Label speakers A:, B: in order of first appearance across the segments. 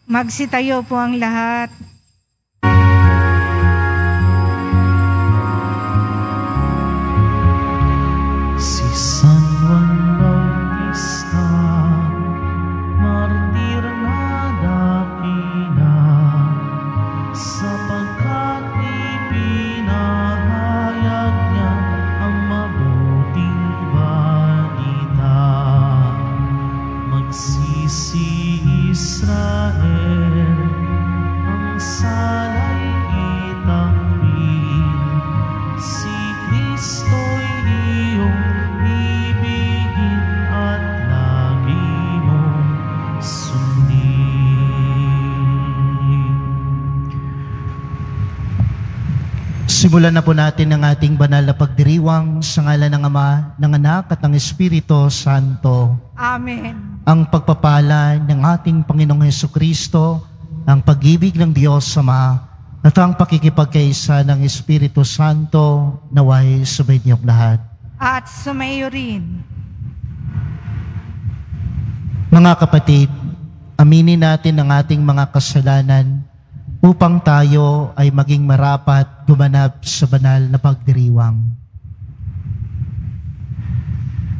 A: Magsitayo po ang lahat.
B: Si San Juan Bautista, martir na dakila, sapagkat ipinahayag niya ang mabuting balita. Magsisi Israel, ang salay itanggi, si Kristo'y iyong ibigin at lagi mong sundin.
C: Simulan na po natin ang ating banal na pagdiriwang sa ngalan ng Ama, ng Anak at ng Espiritu Santo.
A: Amen.
C: Ang pagpapala ng ating Panginoong Hesukristo, ang pag-ibig ng Diyos Ama, at ang pakikipagkaisa ng Espiritu Santo naway sumayin niyong lahat.
A: At sumayo rin.
C: Mga kapatid, aminin natin ang ating mga kasalanan upang tayo ay maging marapat gumanap sa banal na pagdiriwang.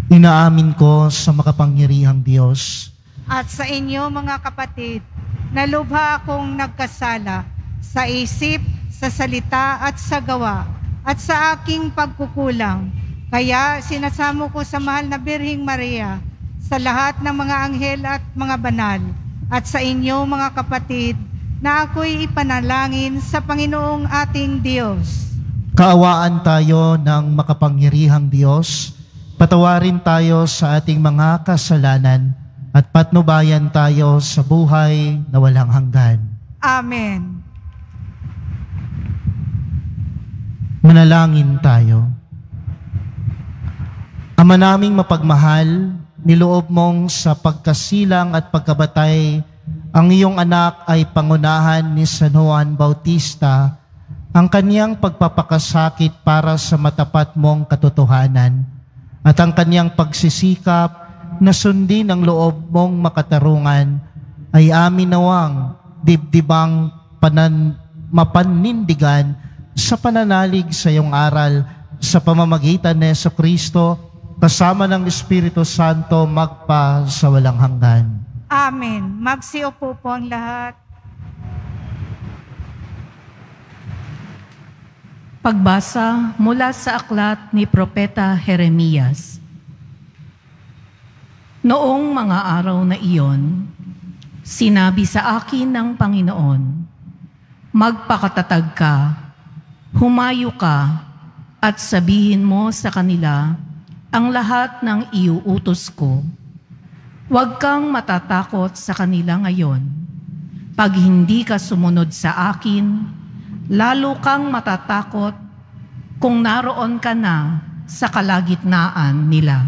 C: Inaamin ko sa makapangyarihang Diyos
A: At sa inyo mga kapatid, nalubha akong nagkasala sa isip, sa salita at sa gawa, at sa aking pagkukulang. Kaya sinasamo ko sa mahal na Birheng Maria, sa lahat ng mga anghel at mga banal, at sa inyo mga kapatid, na ako'y ipanalangin sa Panginoong ating Diyos.
C: Kaawaan tayo ng makapangyarihang Diyos, patawarin tayo sa ating mga kasalanan, at patnubayan tayo sa buhay na walang hanggan.
A: Amen.
C: Manalangin tayo. Ama naming mapagmahal, niloob mong sa pagkasilang at pagkabatay, ang iyong anak ay pangunahan ni San Juan Bautista, ang kanyang pagpapakasakit para sa matapat mong katotohanan, at ang kanyang pagsisikap na sundin ang loob mong makatarungan, ay amin nawang dibdibang mapanindigan sa pananalig sa iyong aral sa pamamagitan ni Jesucristo kasama ng Espiritu Santo magpa sa walang hanggan.
A: Amen. Magsiupo po ang lahat.
D: Pagbasa mula sa aklat ni Propeta Jeremias. Noong mga araw na iyon, sinabi sa akin ng Panginoon, magpakatatag ka, humayo ka, at sabihin mo sa kanila ang lahat ng iuutos ko. Huwag kang matatakot sa kanila ngayon. Pag hindi ka sumunod sa akin, lalo kang matatakot kung naroon ka na sa kalagitnaan nila.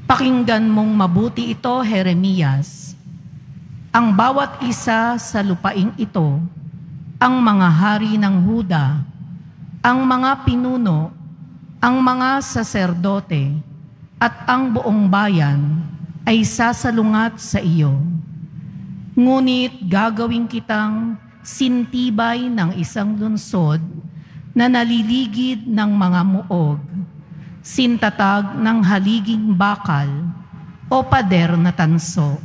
D: Pakinggan mong mabuti ito, Jeremias. Ang bawat isa sa lupaing ito, ang mga hari ng Huda, ang mga pinuno, ang mga saserdote, at ang buong bayan ay sasalungat sa iyo. Ngunit gagawin kitang sintibay ng isang lungsod na naliligid ng mga muog, sintatag ng haliging bakal o pader na tanso.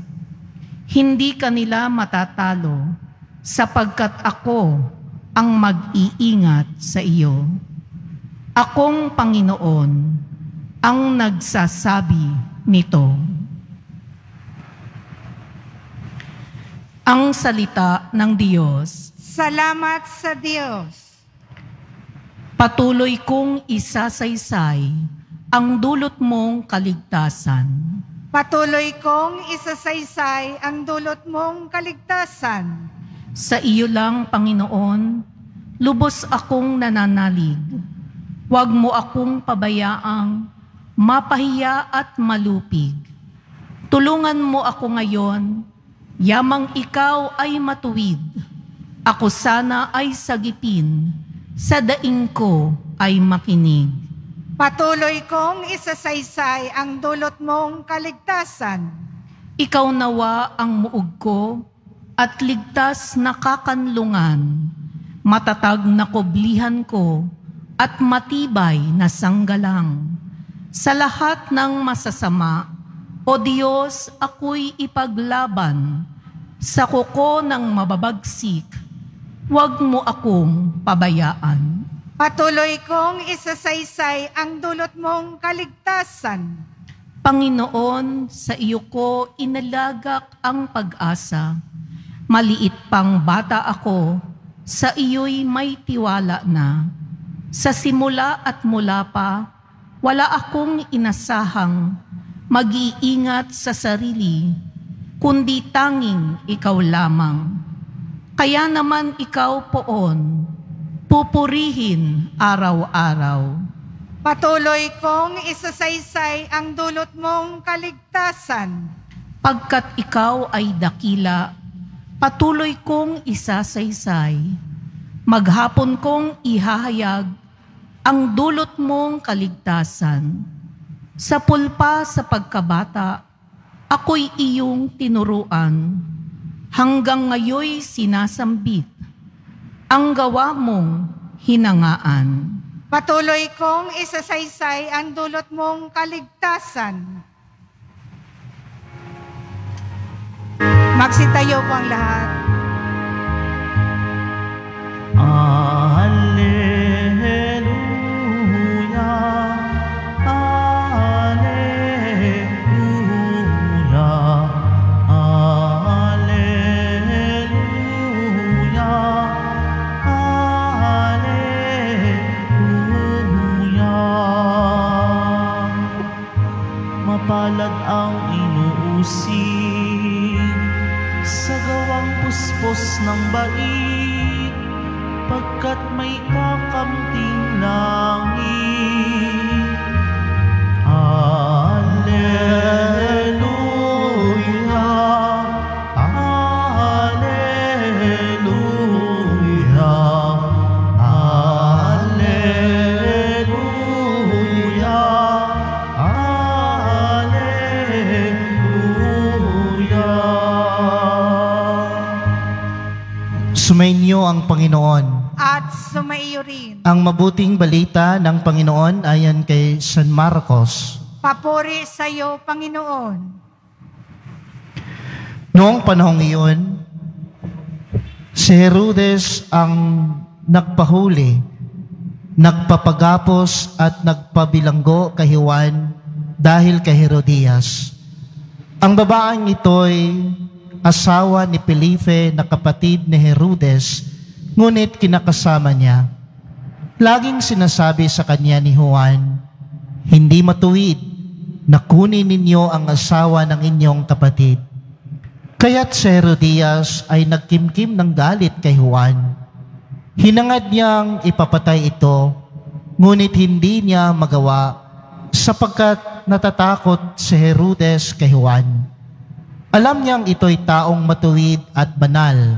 D: Hindi kanila matatalo sapagkat ako ang mag-iingat sa iyo. Akong Panginoon ang nagsasabi nito. Ang salita ng Diyos.
A: Salamat sa Diyos.
D: Patuloy kong isasaysay ang dulot mong kaligtasan.
A: Patuloy kong isasaysay ang dulot mong kaligtasan.
D: Sa iyo lang, Panginoon, lubos akong nananalig. Huwag mo akong pabayaang mapahiya at malupig. Tulungan mo ako ngayon, yamang ikaw ay matuwid. Ako sana ay sagipin, sa daing ko ay makinig.
A: Patuloy kong isasaysay ang dulot mong kaligtasan.
D: Ikaw nawa ang muog ko, at ligtas na kakanlungan, matatag na kublihan ko at matibay na sanggalang. Sa lahat ng masasama, O Diyos, ako'y ipaglaban. Sa kuko ng mababagsik, huwag mo akong pabayaan.
A: Patuloy kong isasaysay ang dulot mong kaligtasan.
D: Panginoon, sa iyo ko inalagak ang pag-asa. Maliit pang bata ako, sa iyo'y may tiwala na. Sa simula at mula pa, wala akong inasahang mag-iingat sa sarili, kundi tanging ikaw lamang. Kaya naman ikaw poon, pupurihin araw-araw.
A: Patuloy kong isasaysay ang dulot mong kaligtasan.
D: Pagkat ikaw ay dakila, patuloy kong isasaysay. Maghapon kong ihahayag ang dulot mong kaligtasan. Sa pulpa sa pagkabata, ako'y iyong tinuruan. Hanggang ngayoy sinasambit ang gawa mong hinangaan.
A: Patuloy kong isasaysay ang dulot mong kaligtasan. Magsitayo po ang lahat.
B: Alleluia, alleluia, alleluia, alleluia. Mapalad ang inuusig sa gawang puspos ng bait, pagkat may kakamting langit. Alleluia, alleluia, alleluia, alleluia.
C: Sumainyo ang Panginoon.
A: At sumaiyo rin.
C: Ang mabuting balita ng Panginoon ayon kay San Marcos.
A: Papuri sa iyo, Panginoon.
C: Noong panahong iyon, si Herodes ang nagpahuli, nagpapagapos at nagpabilanggo kay Juan dahil kay Herodias. Ang babaeng ito'y asawa ni Felipe na kapatid ni Herodes, ngunit kinakasama niya. Laging sinasabi sa kanya ni Juan, "Hindi matuwid na kunin ninyo ang asawa ng inyong kapatid." Kaya't si Herodias ay nagkimkim ng galit kay Juan. Hinangad niyang ipapatay ito, ngunit hindi niya magawa sapagkat natatakot si Herodes kay Juan. Alam niyang ito'y taong matuwid at banal,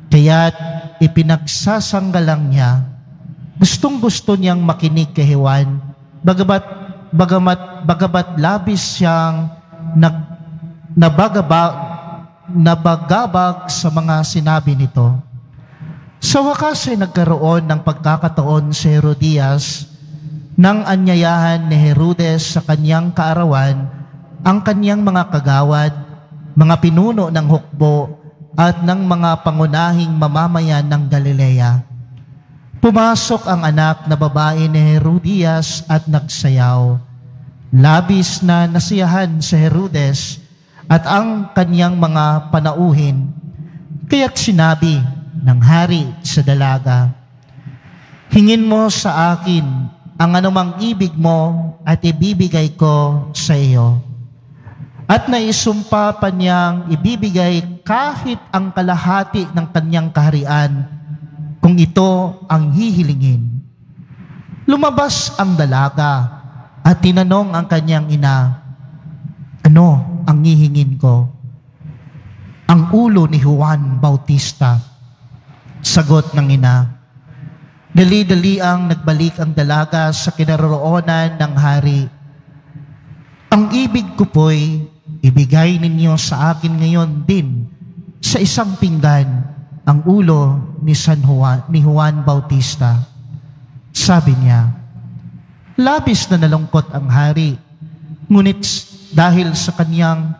C: kaya't ipinagsasanggalang niya. Gustong-gusto niyang makinig kay Juan, bagamat labis siyang nabagabag sa mga sinabi nito. Sa wakas ay nagkaroon ng pagkakataon si Herodias nang anyayahan ni Herodes sa kanyang kaarawan ang kanyang mga kagawad, mga pinuno ng hukbo at ng mga pangunahing mamamayan ng Galilea. Pumasok ang anak na babae ni Herodias at nagsayaw. Labis na nasiyahan si Herodes at ang kanyang mga panauhin. Kaya't sinabi ng hari sa dalaga, "Hingin mo sa akin ang anumang ibig mo at ibibigay ko sa iyo." At naisumpa pa niyang ibibigay kahit ang kalahati ng kanyang kaharian kung ito ang hihilingin. Lumabas ang dalaga at tinanong ang kanyang ina, "Ano ang hihingin ko?" "Ang ulo ni Juan Bautista," sagot ng ina. Dali-dali ang nagbalik ang dalaga sa kinaroroonan ng hari. "Ang ibig ko po'y ibigay ninyo sa akin ngayon din sa isang pinggan ang ulo ni Juan Bautista. Sabi niya, labis na nalungkot ang hari, ngunit dahil sa kanyang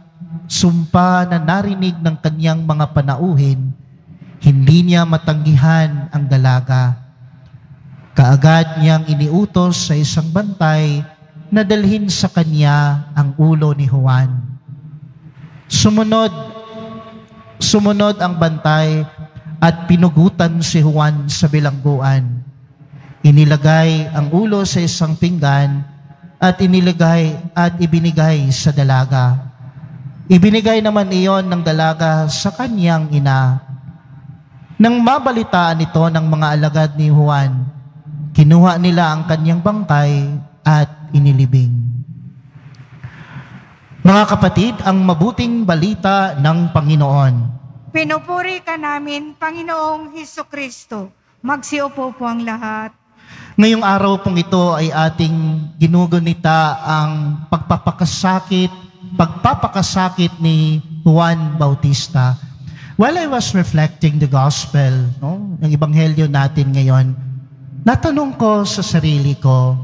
C: sumpa na narinig ng kanyang mga panauhin, hindi niya matanggihan ang dalaga. Kaagad niyang iniutos sa isang bantay na dalhin sa kanya ang ulo ni Juan. Sumunod ang bantay at pinugutan si Juan sa bilangguan. Inilagay ang ulo sa isang pinggan at ibinigay sa dalaga. Ibinigay naman iyon ng dalaga sa kanyang ina. Nang mabalitaan ito ng mga alagad ni Juan, kinuha nila ang kanyang bangkay at inilibing. Mga kapatid, ang mabuting balita ng Panginoon.
A: Pinupuri ka namin, Panginoong Hesukristo. Magsiupo po ang lahat.
C: Ngayong araw pong ito ay ating ginugunita ang pagpapakasakit ni Juan Bautista. While I was reflecting the gospel, ng ebanghelyo natin ngayon, natanong ko sa sarili ko,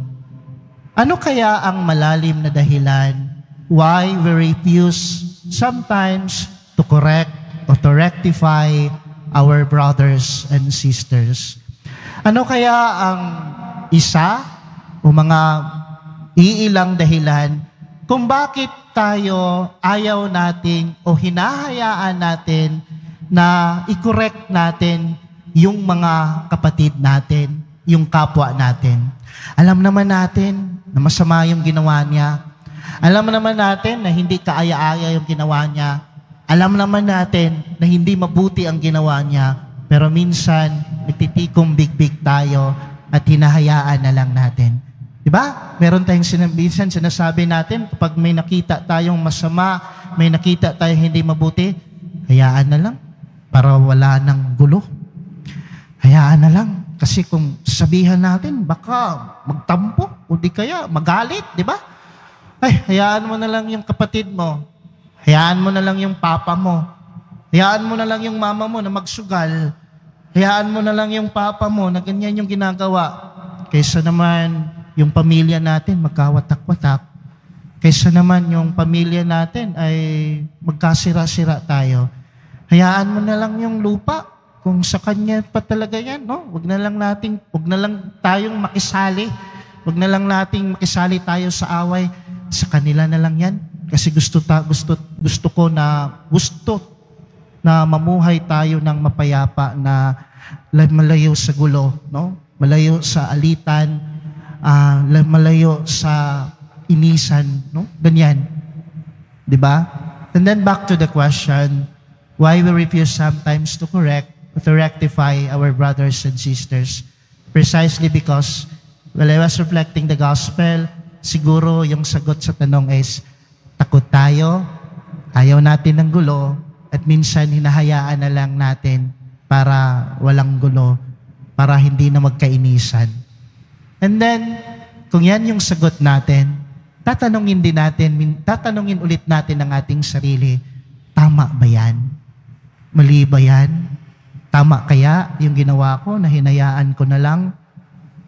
C: ano kaya ang malalim na dahilan why we refuse sometimes to correct or to rectify our brothers and sisters? Ano kaya ang isa o mga iilang dahilan kung bakit tayo ayaw natin o hinahayaan natin na i-correct natin yung mga kapatid natin, yung kapwa natin? Alam naman natin na masama yung ginawa niya. Alam naman natin na hindi kaaya-aya yung ginawa niya. Alam naman natin na hindi mabuti ang ginawa niya. Pero minsan, nagtitikong big-big tayo at hinahayaan na lang natin. Diba? Meron tayong minsan sinasabi natin, kapag may nakita tayong masama, may nakita tayong hindi mabuti, hayaan na lang para wala ng gulo. Hayaan na lang. Kasi kung sabihan natin, baka magtampo o di kaya magalit, di ba? Ay, hayaan mo na lang yung kapatid mo. Hayaan mo na lang yung papa mo. Hayaan mo na lang yung mama mo na magsugal. Hayaan mo na lang yung papa mo na ganyan yung ginagawa. Kaysa naman yung pamilya natin magkawatak-watak. Kaysa naman yung pamilya natin ay magkasira-sira tayo. Hayaan mo na lang yung lupa. Kung sa kanya pa talaga yan, no? Wag na lang tayong makisali. Wag na lang nating makisali tayo sa away. Sa kanila na lang yan. Kasi gusto ko na mamuhay tayo ng mapayapa na malayo sa gulo, no? Malayo sa alitan, malayo sa inisan, no? Ganyan. 'Di ba? And then back to the question, why we refuse sometimes to correct or to rectify our brothers and sisters? Precisely because while I was reflecting the gospel, siguro yung sagot sa tanong is takot tayo, ayaw natin ng gulo, at minsan hinahayaan na lang natin para walang gulo, para hindi na magkainisan. And then, kung yan yung sagot natin, tatanungin ulit natin ang ating sarili, tama ba yan? Mali ba yan? Tama kaya yung ginawa ko na hinayaan ko na lang?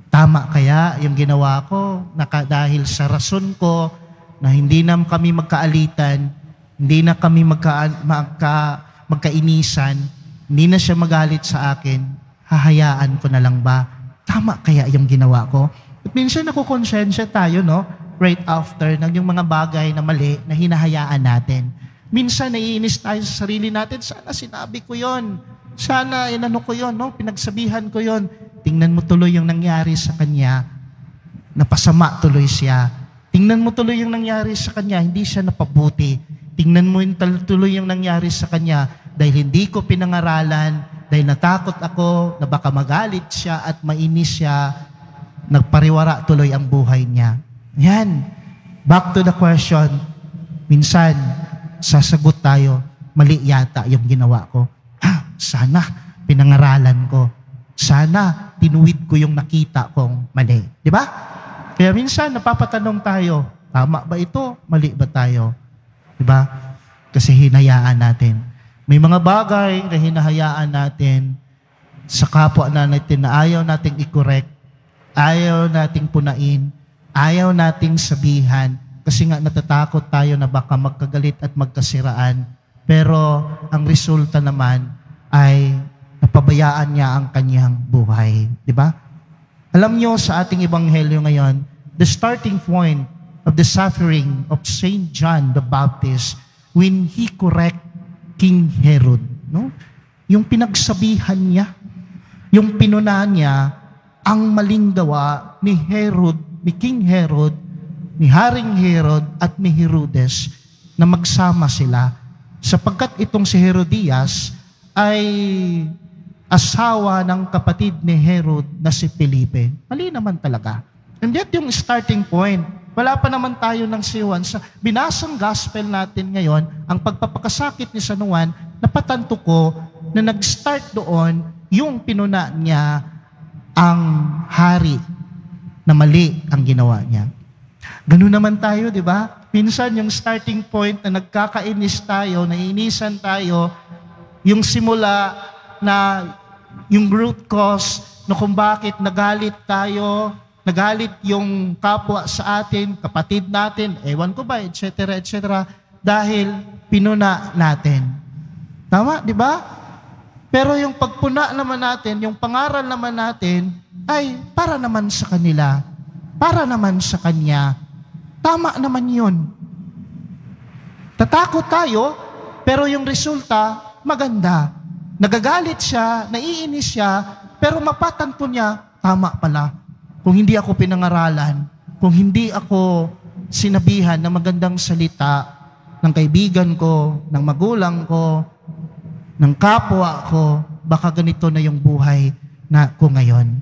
C: Tama kaya yung ginawa ko na dahil sa rason ko na hindi na kami magkaalitan, hindi na kami magkainisan, hindi na siya magalit sa akin, hahayaan ko na lang ba? Tama kaya yung ginawa ko? At minsan nakukonsensya tayo, no? Right after ng yung mga bagay na mali na hinahayaan natin. Minsan naiinis tayo sa sarili natin, sana sinabi ko yon, sana inano ko yon, no? Pinagsabihan ko yon. Tingnan mo tuloy yung nangyari sa kanya, napasama tuloy siya. Tingnan mo tuloy yung nangyari sa kanya, hindi siya napabuti. Tingnan mo yung tuloy yung nangyari sa kanya dahil hindi ko pinangaralan, dahil natakot ako na baka magalit siya at mainis siya, nagpariwara tuloy ang buhay niya. Yan. Back to the question, minsan, sasagot tayo, mali yata yung ginawa ko. Sana pinangaralan ko. Sana tinuwid ko yung nakita kong mali. Di ba? Kaya minsan napapatanong tayo, tama ba ito? Mali ba tayo? Di ba? Kasi hinayaan natin. May mga bagay na hinahayaan natin sa kapwa natin na ayaw nating i-correct, ayaw nating punain, ayaw nating sabihan, kasi nga natatakot tayo na baka magkagalit at magkasiraan. Pero ang resulta naman ay napabayaan niya ang kanyang buhay. Di ba? Alam niyo sa ating ebanghelyo ngayon, the starting point of the suffering of Saint John the Baptist when he correct King Herod. No? Yung pinagsabihan niya, yung pinuna niya ang maling gawa ni Herod, ni King Herod, ni Haring Herod at ni Herodes na magsama sila sapagkat itong si Herodias ay asawa ng kapatid ni Herod na si Felipe. Mali naman talaga. And yet yung starting point, wala pa naman tayo ng siwan. Sa binasang gospel natin ngayon, ang pagpapakasakit ni San Juan, napatanto ko na nag-start doon yung pinuna niya ang hari na mali ang ginawa niya. Ganun naman tayo, di ba? Minsan yung starting point na nagkakainis tayo, naiinisan tayo, yung simula na yung root cause na kung bakit nagalit tayo, nagalit yung kapwa sa atin, kapatid natin, ewan ko ba, etc., etc., dahil pinuna natin. Tama, di ba? Pero yung pagpuna naman natin, yung pangaral naman natin, ay para naman sa kanila, para naman sa kanya. Tama naman yun. Tatakot tayo, pero yung resulta, maganda. Nagagalit siya, naiinis siya, pero mapatanto niya, tama pala. Kung hindi ako pinangaralan, kung hindi ako sinabihan ng magandang salita ng kaibigan ko, ng magulang ko, ng kapwa ko, baka ganito na yung buhay na ko ngayon.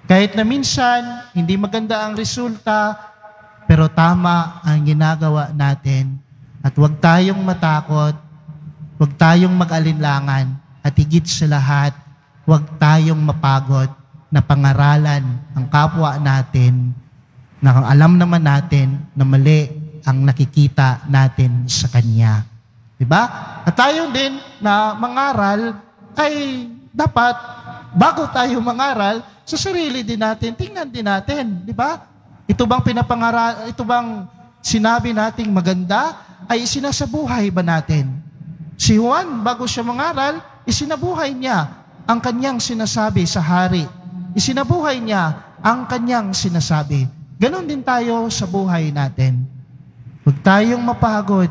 C: Kahit na minsan, hindi maganda ang resulta, pero tama ang ginagawa natin. At huwag tayong matakot, huwag tayong mag-alinlangan, at higit sa lahat, huwag tayong mapagod na pangaralan ang kapwa natin na alam naman natin na mali ang nakikita natin sa Kanya. Diba? At tayo din na mangaral ay dapat bago tayo mangaral sa sarili din natin, tingnan din natin, di ba? Ito bang sinabi nating maganda ay isinasabuhay ba natin? Si Juan, bago siya mangaral, isinabuhay niya ang kanyang sinasabi sa hari. Isinabuhay niya ang kanyang sinasabi. Ganon din tayo sa buhay natin. Huwag tayong mapagod.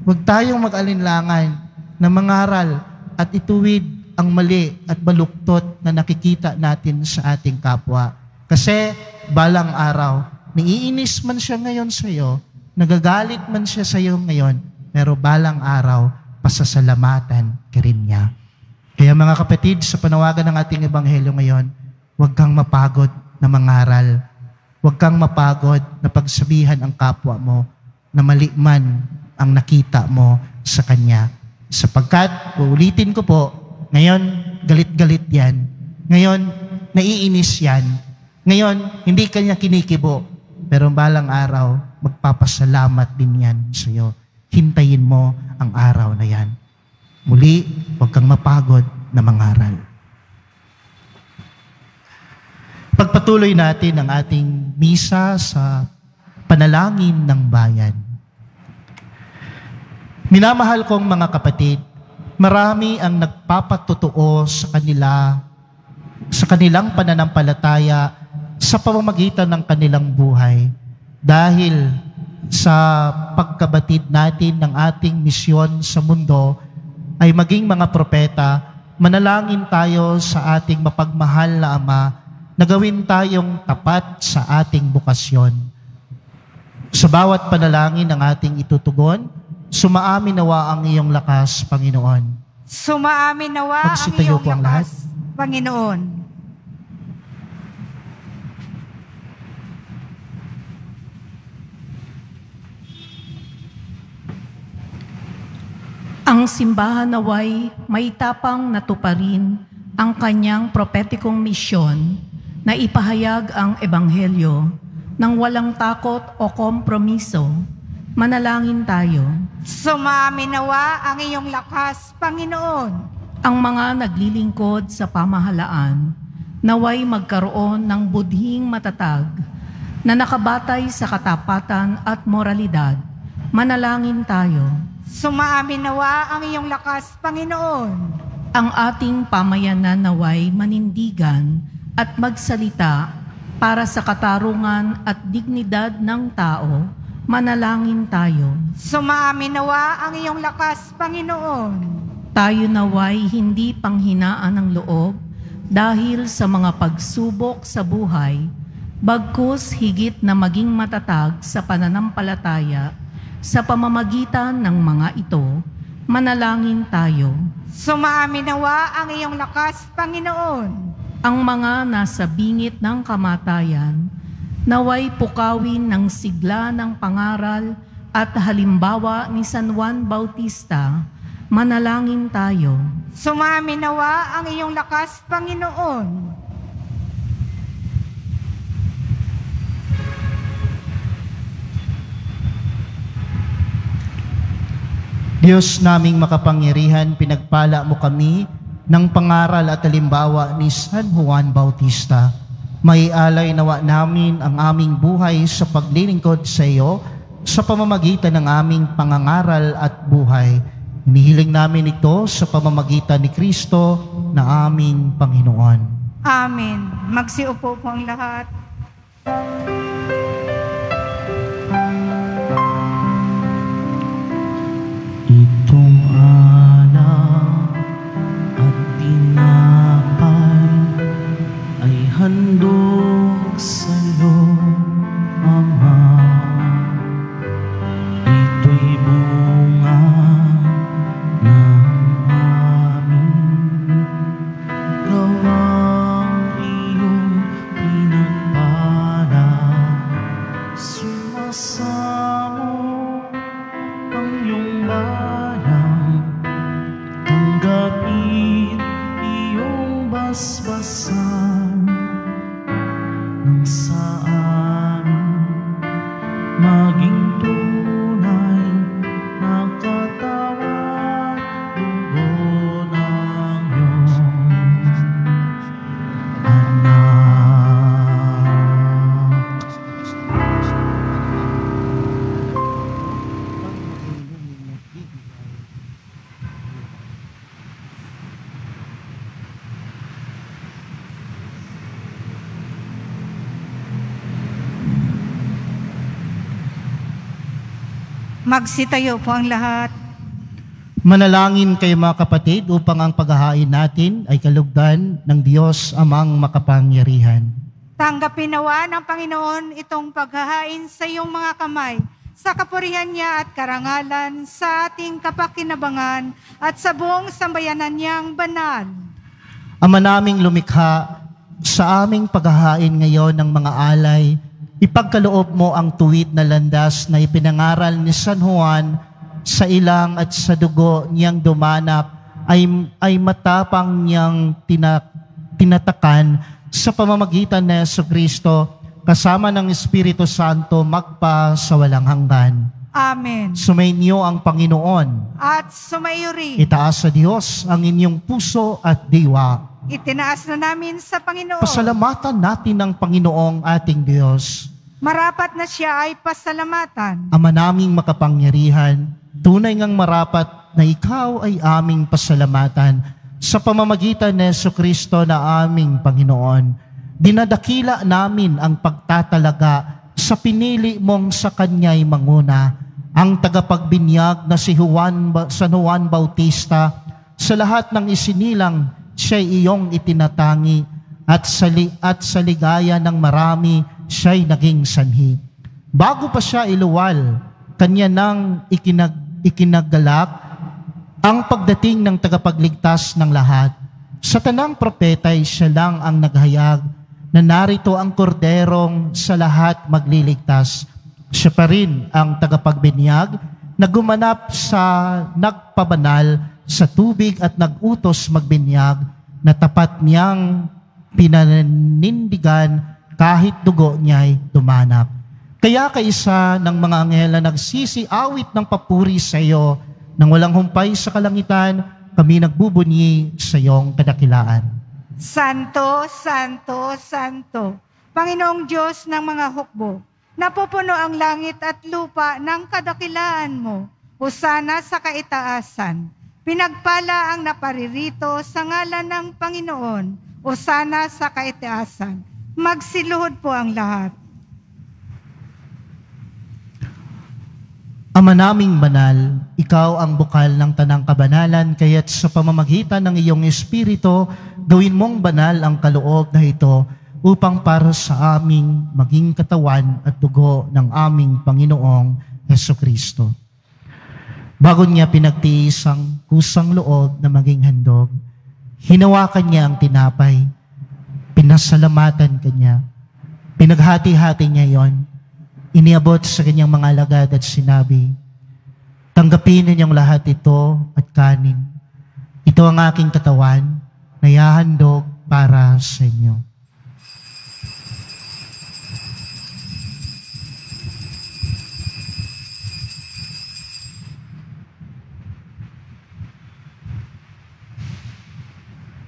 C: Huwag tayong mag-alinlangan na mangaral at ituwid ang mali at baluktot na nakikita natin sa ating kapwa. Kasi balang araw, naiinis man siya ngayon sa iyo, nagagalit man siya sa iyo ngayon, pero balang araw, pasasalamatan ka rin niya. Kaya mga kapatid, sa panawagan ng ating ebanghelyo ngayon, huwag kang mapagod na mangaral. Huwag kang mapagod na pagsabihan ang kapwa mo na mali man ang nakita mo sa kanya. Sapagkat, uulitin ko po, ngayon, galit-galit yan. Ngayon, naiinis yan. Ngayon, hindi kanya kinikibo. Pero balang araw, magpapasalamat din yan sa iyo. Hintayin mo ang araw na yan. Muli, huwag kang mapagod na mangaral. Pagpatuloy natin ang ating misa sa panalangin ng bayan. Minamahal kong mga kapatid, marami ang nagpapatotoo sa kanilang pananampalataya sa pamamagitan ng kanilang buhay dahil sa pagkabatid natin ng ating misyon sa mundo ay maging mga propeta, manalangin tayo sa ating mapagmahal na Ama na gawin tayong tapat sa ating bukasyon. Sa bawat panalangin ng ating itutugon, sumaamin nawa ang iyong lakas, Panginoon.
A: Sumaamin nawa ang
C: Magsitayo
A: iyong
C: po ang lahat.
A: lakas, Panginoon.
D: Ang simbahan naway may tapang natuparin ang kanyang propetikong misyon na ipahayag ang ebanghelyo ng walang takot o kompromiso Manalangin tayo.
A: Sumaamin nawa ang iyong lakas, Panginoon.
D: Ang mga naglilingkod sa pamahalaan, naway magkaroon ng budhing matatag na nakabatay sa katapatan at moralidad. Manalangin tayo.
A: Sumaamin nawa ang iyong lakas, Panginoon.
D: Ang ating pamayanan naway manindigan at magsalita para sa katarungan at dignidad ng tao. Manalangin tayo.
A: Sumaamin nawa ang iyong lakas, Panginoon.
D: Tayo naway hindi panghinaan ng loob dahil sa mga pagsubok sa buhay, bagkus higit na maging matatag sa pananampalataya sa pamamagitan ng mga ito. Manalangin tayo.
A: Sumaamin nawa ang iyong lakas, Panginoon.
D: Ang mga nasa bingit ng kamatayan, naway pukawin ng sigla ng pangaral at halimbawa ni San Juan Bautista. Manalangin tayo.
A: Sumaamin nawa ang iyong lakas, Panginoon.
C: Diyos naming makapangyarihan, pinagpala mo kami ng pangaral at halimbawa ni San Juan Bautista. May alay nawa namin ang aming buhay sa paglilingkod sa iyo sa pamamagitan ng aming pangangaral at buhay. Hinihiling namin ito sa pamamagitan ni Kristo na aming Panginoon.
A: Amen. Magsiupo po ang lahat.
B: Itong alak at tinapay ay handog sa'yo, Ama. Ito'y bunga ng aming gawang iyong pinagpala. Sumasamo ang iyong balang, tanggapin iyong basbasan nang sa amin maging tunay na katawan, dugo ng iyong anak.
A: Magsitayo po ang lahat.
C: Manalangin kayo mga kapatid upang ang paghahain natin ay kalugdan ng Diyos amang makapangyarihan.
A: Tanggapin nawa ng Panginoon itong paghahain sa iyong mga kamay, sa kapurihan niya at karangalan, sa ating kapakinabangan at sa buong sambayanan niyang banal.
C: Ama naming lumikha, sa aming paghahain ngayon ng mga alay, ipagkaloob mo ang tuwid na landas na ipinangaral ni San Juan sa ilang at sa dugo niyang dumanap ay matapang niyang tinatakan sa pamamagitan ni Jesucristo kasama ng Espiritu Santo magpa sa walang hanggan.
A: Amen.
C: Sumainyo ang Panginoon.
A: At sumayo rin.
C: Itaas sa Diyos ang inyong puso at diwa.
A: Itinaas na namin sa Panginoon.
C: Pasalamatan natin ang Panginoong ating Diyos.
A: Marapat na siya ay pasalamatan.
C: Ama naming makapangyarihan, tunay ngang marapat na ikaw ay aming pasalamatan sa pamamagitan ni Jesucristo na aming Panginoon. Dinadakila namin ang pagtatalaga sa pinili mong sa Kanya'y manguna, ang tagapagbinyag na si San Juan Bautista. Sa lahat ng isinilang, siya'y iyong itinatangi at sa ligaya ng marami, siya'y naging sanhi. Bago pa siya iluwal, kanya nang ikinagalak ang pagdating ng tagapagligtas ng lahat. Sa tanang propeta'y siya lang ang naghayag na narito ang korderong sa lahat magliligtas. Siya pa rin ang tagapagbinyag na gumanap sa nagpabanal sa tubig at nagutos magbinyag na tapat niyang pinanindigan kahit dugo niya'y dumanap. Kaya kaisa ng mga anghel na nagsisiawit ng papuri sa iyo, nang walang humpay sa kalangitan, kami nagbubunyi sa iyong kadakilaan.
A: Santo, Santo, Santo, Panginoong Diyos ng mga hukbo, napupuno ang langit at lupa ng kadakilaan mo. Hosana sa kaitaasan. Pinagpala ang naparirito sa ngalan ng Panginoon. Hosana sa kaitaasan. Magsiluhod po ang lahat.
C: Ama naming banal, ikaw ang bukal ng tanang kabanalan, kaya't sa pamamagitan ng iyong Espiritu, gawin mong banal ang kaloob na ito upang para sa aming maging katawan at dugo ng aming Panginoong Hesukristo. Bago niya pinagtiis ang kusang loob na maging handog, hinawakan niya ang tinapay, pinasalamatan kanya, pinaghati-hati niya yon, iniabot sa kanyang mga alagad at sinabi, tanggapin ninyong lahat ito at kanin. Ito ang aking katawan na ihahandog para sa inyo.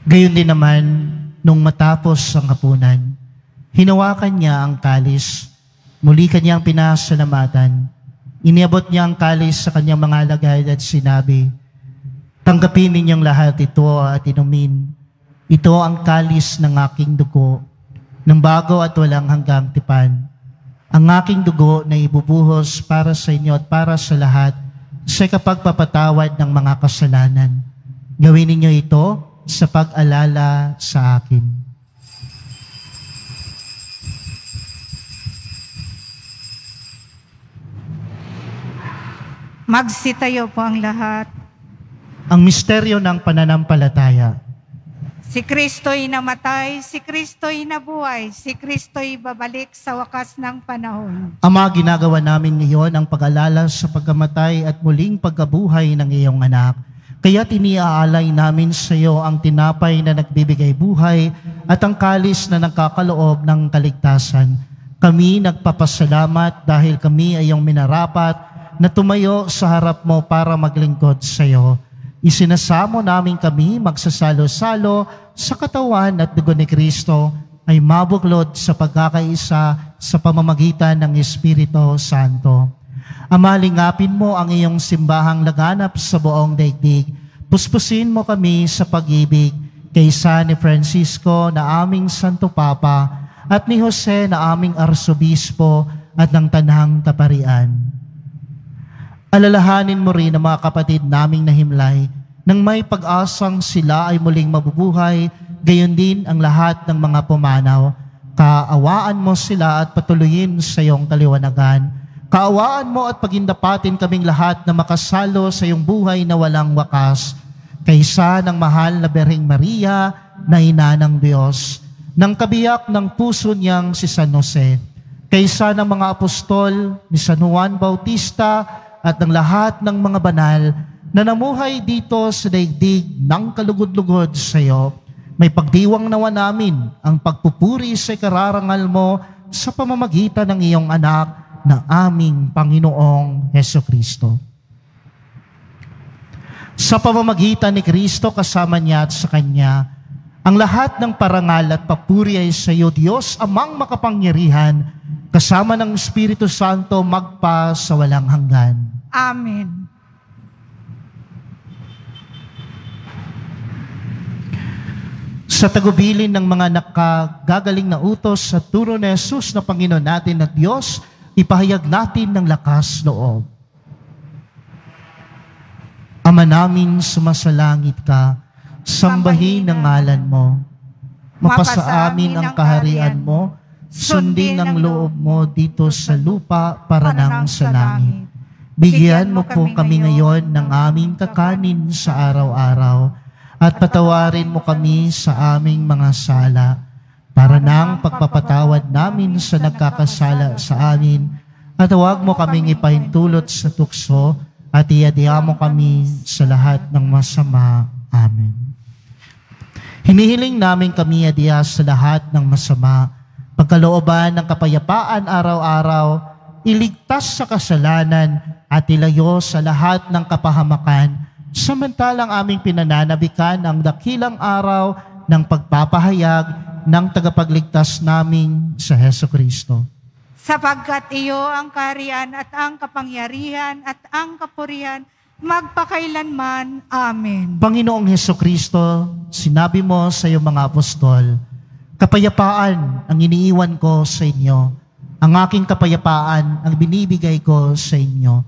C: Gayon din naman, nung matapos ang hapunan, hinawakan niya ang kalis. Muli kanyang pinasalamatan. Iniabot niya ang kalis sa kanyang mga alagad at sinabi, tanggapin ninyong lahat ito at inumin. Ito ang kalis ng aking dugo, ng bago at walang hanggang tipan. Ang aking dugo na ibubuhos para sa inyo at para sa lahat sa kapagpapatawad ng mga kasalanan. Gawin ninyo ito sa pag-alala sa akin.
A: Magsitayo po ang lahat.
C: Ang misteryo ng pananampalataya.
A: Si Kristo'y namatay, si Kristo'y nabuhay, si Kristo'y babalik sa wakas ng panahon.
C: Ama, ginagawa namin ngayon ang pag-alala sa pagkamatay at muling pagkabuhay ng iyong anak. Kaya tiniaalay namin sa iyo ang tinapay na nagbibigay buhay at ang kalis na nagkakaloob ng kaligtasan. Kami nagpapasalamat dahil kami ay iyong minarapat na tumayo sa harap mo para maglingkod sa iyo. Isinasamo namin kami magsasalo-salo sa katawan at dugo ni Kristo ay mabuklod sa pagkakaisa sa pamamagitan ng Espiritu Santo. Ama, lingapin mo ang iyong simbahang laganap sa buong daigdig. Puspusin mo kami sa pag-ibig kaysa ni Francisco na aming Santo Papa at ni Jose na aming Arsobispo at ng Tanang Kaparian. Alalahanin mo rin ang mga kapatid naming nahimlay nang may pag-asang sila ay muling mabubuhay, gayon din ang lahat ng mga pumanaw. Kaawaan mo sila at patuloyin sa iyong kaliwanagan. Kaawaan mo at pagindapatin kaming lahat na makasalo sa iyong buhay na walang wakas, kaysa ng mahal na Birheng Maria na ina ng Diyos, ng kabiyak ng puso niyang si San Jose, kaysa ng mga apostol ni San Juan Bautista at ng lahat ng mga banal na namuhay dito sa daigdig ng kalugod-lugod sa iyo. May pagdiwang nawa namin ang pagpupuri sa kararangal mo sa pamamagitan ng iyong anak na aming Panginoong Hesukristo. Sa pamamagitan ni Kristo kasama niya at sa Kanya, ang lahat ng parangal at papuri ay sa iyo, Diyos, Amang makapangyarihan, kasama ng Espiritu Santo magpa sa walang hanggan.
A: Amen.
C: Sa tagubilin ng mga nakagagaling na utos sa turo ni Jesus na Panginoon natin at Diyos, ipahayag natin ng lakas loob. Ama namin, sumasalangit ka, sambahin ang ngalan mo. Mapasa amin ang kaharian mo, sundin ang loob mo dito sa lupa para nang sa langit. Bigyan mo po kami ngayon ng aming kakanin sa araw-araw at patawarin mo kami sa aming mga sala para nang pagpapatawad namin sa nagkakasala sa amin at huwag mo kaming ipahintulot sa tukso at iadya mo kami sa lahat ng masama. Amen. Hinihiling namin kami adya sa lahat ng masama, pagkalooban ng kapayapaan araw-araw iligtas sa kasalanan at ilayo sa lahat ng kapahamakan, samantalang aming pinananabikan ang dakilang araw ng pagpapahayag ng tagapagligtas naming sa Heso Kristo.
A: Sapagkat iyo ang kaharian at ang kapangyarihan at ang kapurihan magpakailanman. Amen.
C: Panginoong Heso Kristo, sinabi mo sa iyong mga apostol, kapayapaan ang iniiwan ko sa inyo. Ang aking kapayapaan ang binibigay ko sa inyo.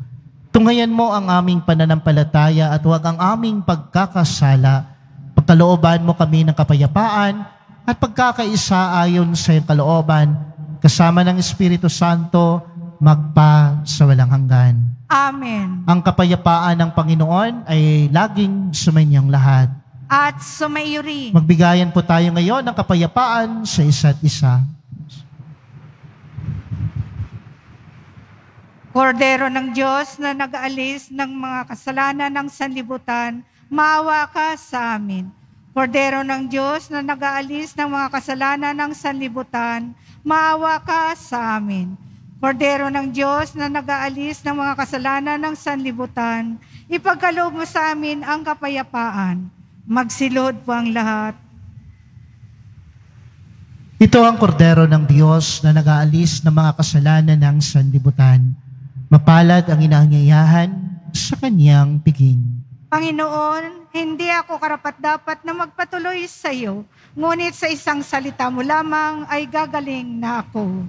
C: Tungayan mo ang aming pananampalataya at huwag ang aming pagkakasala. Pagkalooban mo kami ng kapayapaan at pagkakaisa ayon sa iyong kalooban, kasama ng Espiritu Santo, magpa sa walang hanggan.
A: Amen.
C: Ang kapayapaan ng Panginoon ay laging sumainyong lahat.
A: At sumaiyo rin.
C: Magbigayan po tayo ngayon ng kapayapaan sa isa't isa.
A: Kordero ng Diyos na nag-aalis ng mga kasalanan ng sanlibutan, maawa ka sa amin. Kordero ng Diyos na nag-aalis ng mga kasalanan ng sanlibutan, maawa ka sa amin. Kordero ng Diyos na nag-aalis ng mga kasalanan ng sanlibutan, ipagkaloob mo sa amin ang kapayapaan. Magsilod po ang lahat.
C: Ito ang kordero ng Diyos na nag-aalis ng mga kasalanan ng sanlibutan. Mapalad ang inaanyayahan sa kanyang piging.
A: Panginoon, hindi ako karapat-dapat na magpatuloy sa iyo, ngunit sa isang salita mo lamang ay gagaling na ako.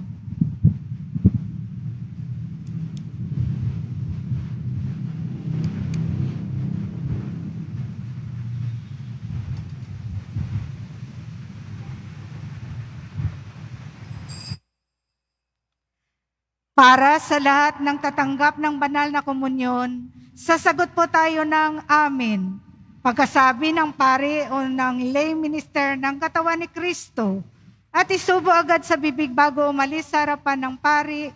A: Para sa lahat ng tatanggap ng banal na komunyon, sasagot po tayo ng amen. Pagkasabi ng pari o ng lay minister ng katawan ni Kristo, at isubo agad sa bibig bago umalis sa harapan ng pari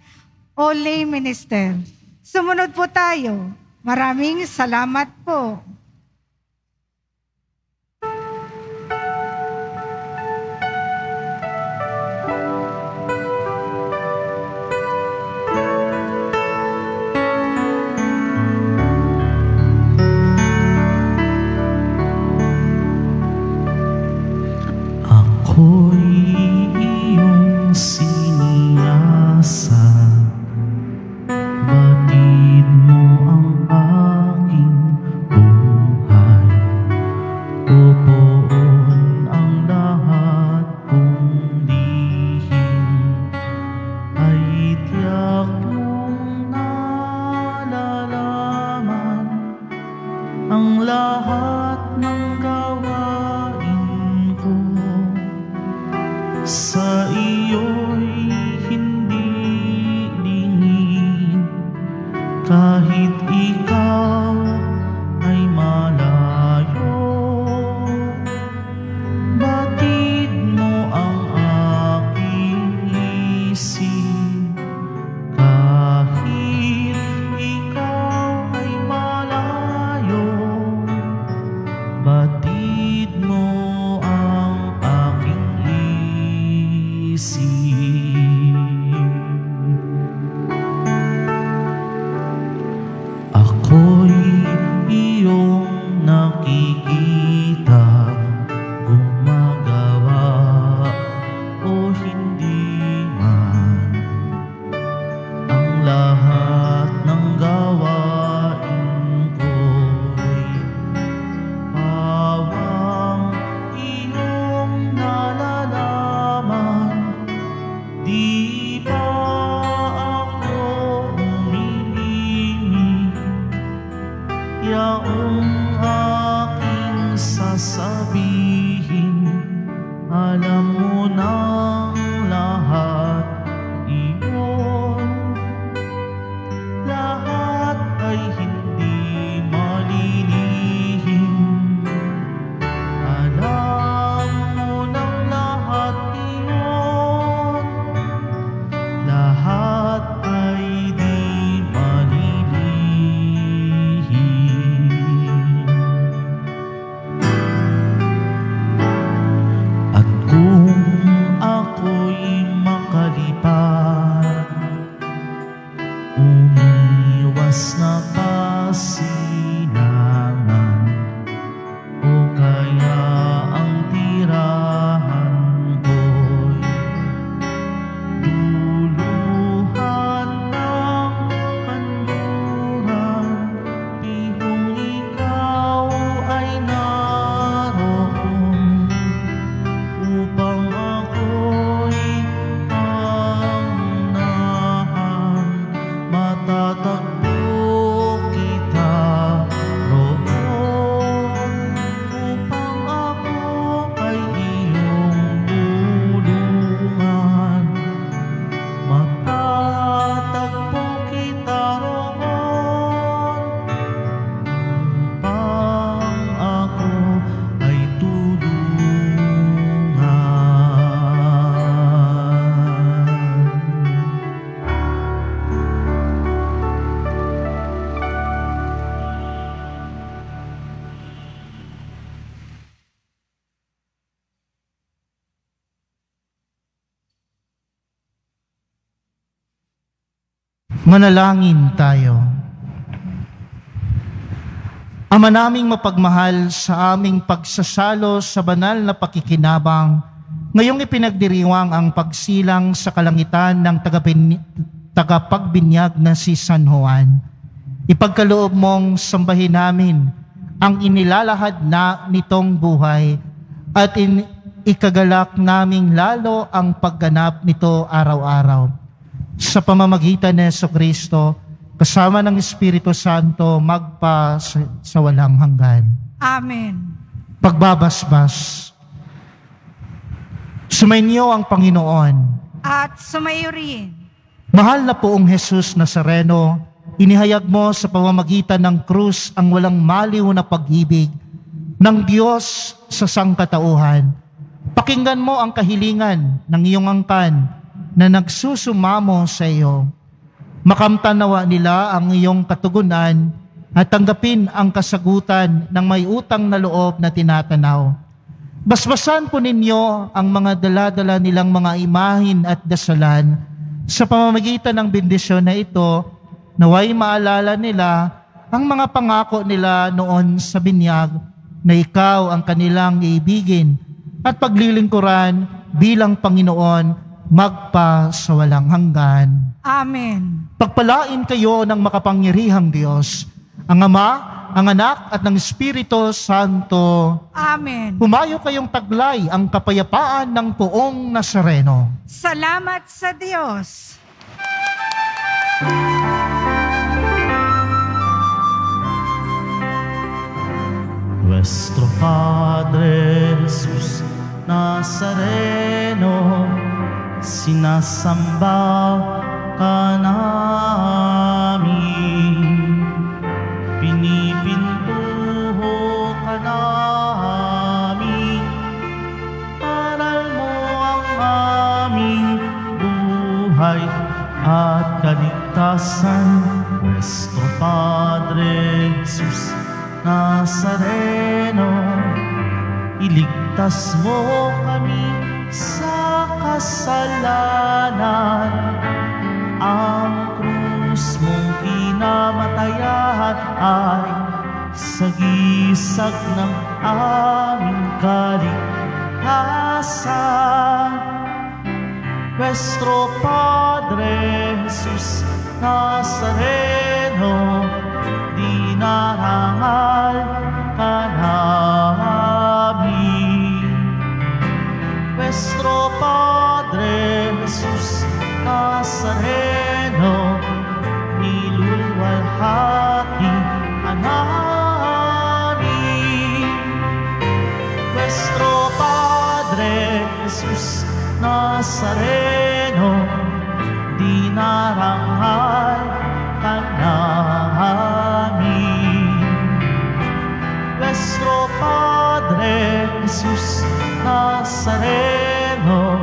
A: o lay minister. Sumunod po tayo. Maraming salamat po.
B: Ako'y iyong siniyasan, batid mo ang aking buhay. Upoon ang lahat kong lihim, ay tiyak mong nalalaman ang lahat ng gawain ko. Sa iyo'y hindi lingid, kahit ikaw ay malayo. Batid mo ang aking isip, kahit ikaw ay malayo. Batid mo ang aking isip. Ako'y iyong nakikita, gumagawa o hindi man. Ang lahat ng gawain ko'y pawang iyong nalalaman. Di ba ako umilimig? Yaong aking sasabihin, alam mo ng lahat iyon. Lahat ay hindi malilihim. Alam mo ng lahat iyon. Lahat ay di malilihim. At kung ako'y makalipad
C: Manalangin tayo. Ama naming mapagmahal, sa aming pagsasalo sa banal na pakikinabang, ngayong ipinagdiriwang ang pagsilang sa kalangitan ng tagapagbinyag na si San Juan. Ipagkaloob mong sambahin namin ang inilalahad na nitong buhay at ikagalak naming lalo ang pagganap nito araw-araw. Sa pamamagitan ni Jesucristo, kasama ng Espiritu Santo, magpa sa walang hanggan.
A: Amen.
C: Pagbabasbas. Sumainyo ang Panginoon.
A: At sumayo rin.
C: Mahal na poong Jesus Nazareno, inihayag mo sa pamamagitan ng krus ang walang maliw na pag-ibig ng Diyos sa sangkatauhan. Pakinggan mo ang kahilingan ng iyong angkan na nagsusumamo sa iyo. Makamtanawa nila ang iyong katugunan at tanggapin ang kasagutan ng may utang na loob na tinatanaw. Basbasan po ninyo ang mga dala-dala nilang mga imahin at dasalan sa pamamagitan ng bendisyon na ito, naway maalala nila ang mga pangako nila noon sa binyag na ikaw ang kanilang iibigin at paglilingkuran bilang Panginoon magpa sa walang hanggan.
A: Amen.
C: Pagpalain kayo ng makapangyarihang Diyos, ang Ama, ang Anak at ng Espiritu Santo.
A: Amen.
C: Humayo kayong taglay ang kapayapaan ng poong Nazareno.
A: Salamat sa Diyos.
B: Nuestro Padre Jesus Nazareno, sinasamba ka namin, pinipintuho ka namin, aral mo ang aming buhay at kaligtasan. Nuestro Padre Jesus Nazareno, iligtas mo kami sa kasalanan. Ang krus mong pinamatayan ay sagisag ng aming kaligtasan. Nuestro Padre Jesus Nazareno, dinarangal ka namin. Nuestro Padre Jesus Nazareno, niluluwalhati ka namin. Nuestro Padre Jesus Nazareno, dinarangal ka namin. Nuestro Padre Jesus Nazareno,